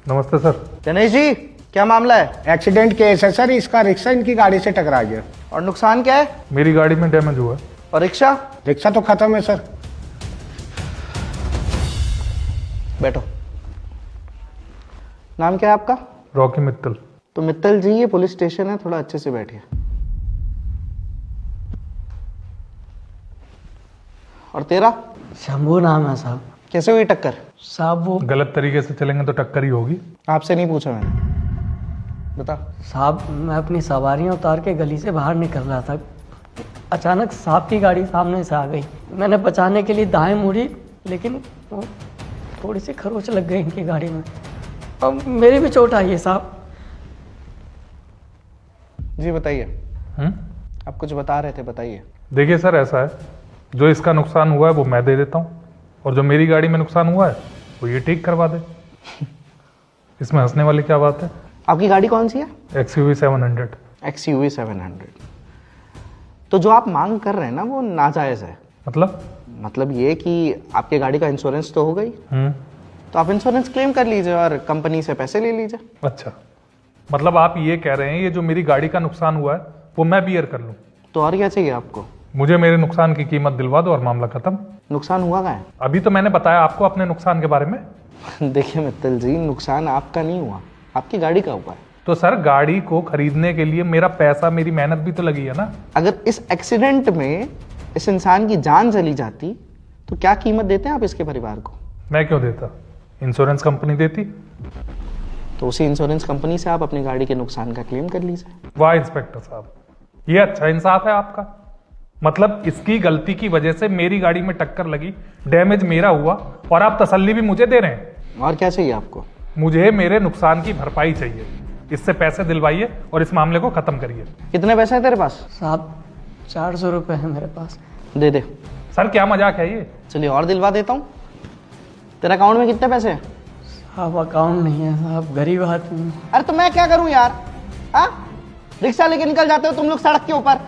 नमस्ते सर। गणेश जी, क्या मामला है? एक्सीडेंट केस है सर, इसका रिक्शा इनकी गाड़ी से टकरा गया। और नुकसान क्या है? मेरी गाड़ी में डैमेज हुआ है। और रिक्शा? रिक्शा तो खत्म है सर। बैठो। नाम क्या है आपका? रॉकी मित्तल। तो मित्तल जी, ये पुलिस स्टेशन है, थोड़ा अच्छे से बैठिए। और तेरा? शंभू नाम है साहब। कैसे हुई टक्कर? साहब वो गलत तरीके से चलेंगे तो टक्कर ही होगी। आपसे नहीं पूछा मैंने, बता। साहब मैं अपनी सवारियां उतार के गली से बाहर निकल रहा था, अचानक साहब की गाड़ी सामने से आ गई। मैंने बचाने के लिए दाएं मुड़ी, लेकिन वो थोड़ी सी खरोच लग गई इनकी गाड़ी में। अब मेरी भी चोट आई है साहब। जी बताइए, आप कुछ बता रहे थे, बताइए। देखिए सर, ऐसा है, जो इसका नुकसान हुआ है वो मैं दे देता हूँ, और जो मेरी गाड़ी में नुकसान हुआ है वो ये ठीक करवा दे। इसमें हंसने वाली क्या बात है? आपकी गाड़ी कौन सी है? XUV 700। XUV 700। तो जो आप मांग कर रहे हैं ना, वो नाजायज है। मतलब ये कि आपके गाड़ी का इंश्योरेंस तो हो गई, तो आप इंश्योरेंस क्लेम कर लीजिए और कंपनी से पैसे ले लीजिए। अच्छा, मतलब आप ये कह रहे हैं ये जो मेरी गाड़ी का नुकसान हुआ है वो मैं बियर कर लूँ? तो और क्या चाहिए आपको? मुझे मेरे नुकसान की कीमत दिलवा दो और मामला खत्म। नुकसान हुआ क्या है? अभी तो मैंने बताया आपको अपने नुकसान के बारे में। देखिए मित्तल जी, नुकसान आपका नहीं हुआ, आपकी गाड़ी का हुआ है। तो सर, गाड़ी को खरीदने के लिए मेरा पैसा, मेरी मेहनत भी तो लगी है ना। अगर इस एक्सीडेंट में इस इंसान की जान चली जाती तो क्या कीमत देते हैं आप इसके परिवार को? मैं क्यों देता, इंश्योरेंस कंपनी देती। तो उसी इंश्योरेंस कंपनी से आप अपनी गाड़ी के नुकसान का क्लेम कर लीजिए। वाह इंस्पेक्टर साहब, ये अच्छा इंसाफ है आपका। मतलब इसकी गलती की वजह से मेरी गाड़ी में टक्कर लगी, डैमेज मेरा हुआ, और आप तसल्ली भी मुझे दे रहे हैं। और क्या चाहिए आपको? मुझे मेरे नुकसान की भरपाई चाहिए, इससे पैसे दिलवाइए और इस मामले को खत्म करिए। कितने पैसे हैं तेरे पास? साहब 400 रुपये है मेरे पास। दे दे। सर क्या मजाक है ये? चलिए और दिलवा देता हूँ। तेरा अकाउंट में कितने पैसे हैं? साहब अकाउंट नहीं है साहब, गरीब आदमी हूँ। अरे तो मैं क्या करूं यार? हाँ, रिक्शा लेके निकल जाते हो तुम लोग सड़क के ऊपर,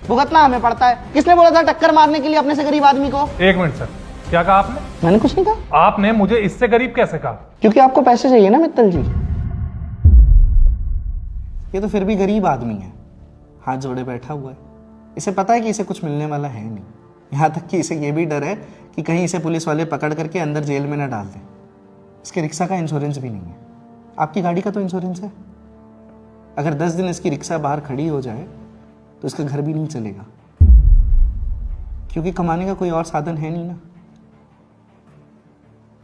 भुगतना हमें पड़ता है। किसने बोला था टक्कर मारने के लिए अपने से गरीब आदमी को? एक मिनट सर, क्या कहा आपने? मैंने कुछ नहीं कहा। आपने मुझे इससे गरीब कैसे कहा? क्योंकि आपको पैसे चाहिए ना मित्तल जी। ये तो फिर भी गरीब आदमी है, हाथ जोड़े बैठा हुआ है। इसे पता है कि इसे कुछ मिलने वाला है नहीं। यहाँ तक कि इसे ये भी डर है कि कहीं इसे पुलिस वाले पकड़ करके अंदर जेल में ना डाल दें। इसके रिक्शा का इंश्योरेंस भी नहीं है। आपकी गाड़ी का तो इंश्योरेंस है। अगर 10 दिन इसकी रिक्शा बाहर खड़ी हो जाए तो इसका घर भी नहीं चलेगा, क्योंकि कमाने का कोई और साधन है नहीं ना।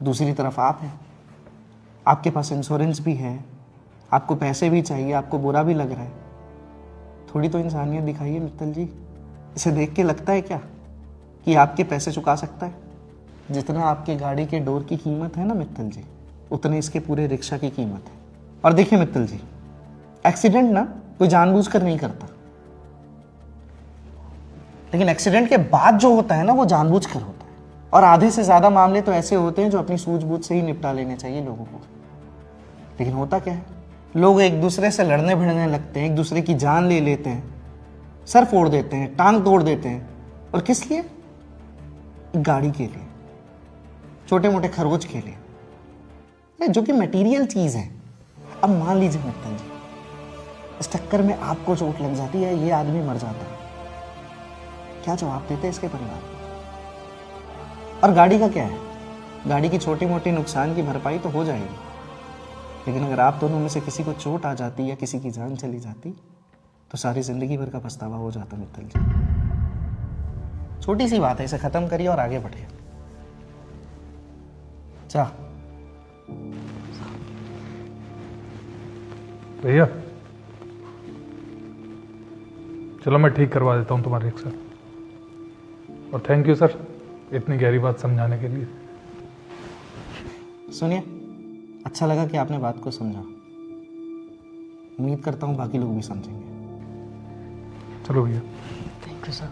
दूसरी तरफ आप हैं, आपके पास इंश्योरेंस भी है, आपको पैसे भी चाहिए, आपको बुरा भी लग रहा है। थोड़ी तो इंसानियत दिखाइए मित्तल जी। इसे देख के लगता है क्या कि आपके पैसे चुका सकता है? जितना आपके गाड़ी के डोर की कीमत है ना मित्तल जी, उतने इसके पूरे रिक्शा की कीमत है। और देखिए मित्तल जी, एक्सीडेंट ना कोई जानबूझकर नहीं करता, लेकिन एक्सीडेंट के बाद जो होता है ना वो जानबूझकर होता है। और आधे से ज्यादा मामले तो ऐसे होते हैं जो अपनी सूझबूझ से ही निपटा लेने चाहिए लोगों को। लेकिन होता क्या है, लोग एक दूसरे से लड़ने भिड़ने लगते हैं, एक दूसरे की जान ले लेते हैं, सर फोड़ देते हैं, टांग तोड़ देते हैं। और किस लिए? गाड़ी के लिए, छोटे मोटे खरोच के लिए, जो कि मटेरियल चीज है। अब मान लीजिए मित्तल जी, इस टक्कर में आपको चोट लग जाती है, ये आदमी मर जाता है, क्या जवाब देते इसके परिवार को? और गाड़ी का क्या है? गाड़ी की छोटी मोटी नुकसान की भरपाई तो हो जाएगी, लेकिन अगर आप दोनों में से किसी को चोट आ जाती या किसी की जान चली जाती तो सारी जिंदगी भर का पछतावा हो जाता मित्तल जी। छोटी सी बात है, इसे खत्म करिए और आगे बढ़िए। जा भैया, चलो मैं ठीक करवा देता हूँ तुम्हारी रिक्शा। और थैंक यू सर, इतनी गहरी बात समझाने के लिए। सुनिए, अच्छा लगा कि आपने बात को समझा। उम्मीद करता हूँ बाकी लोग भी समझेंगे। चलो भैया। Thank you sir.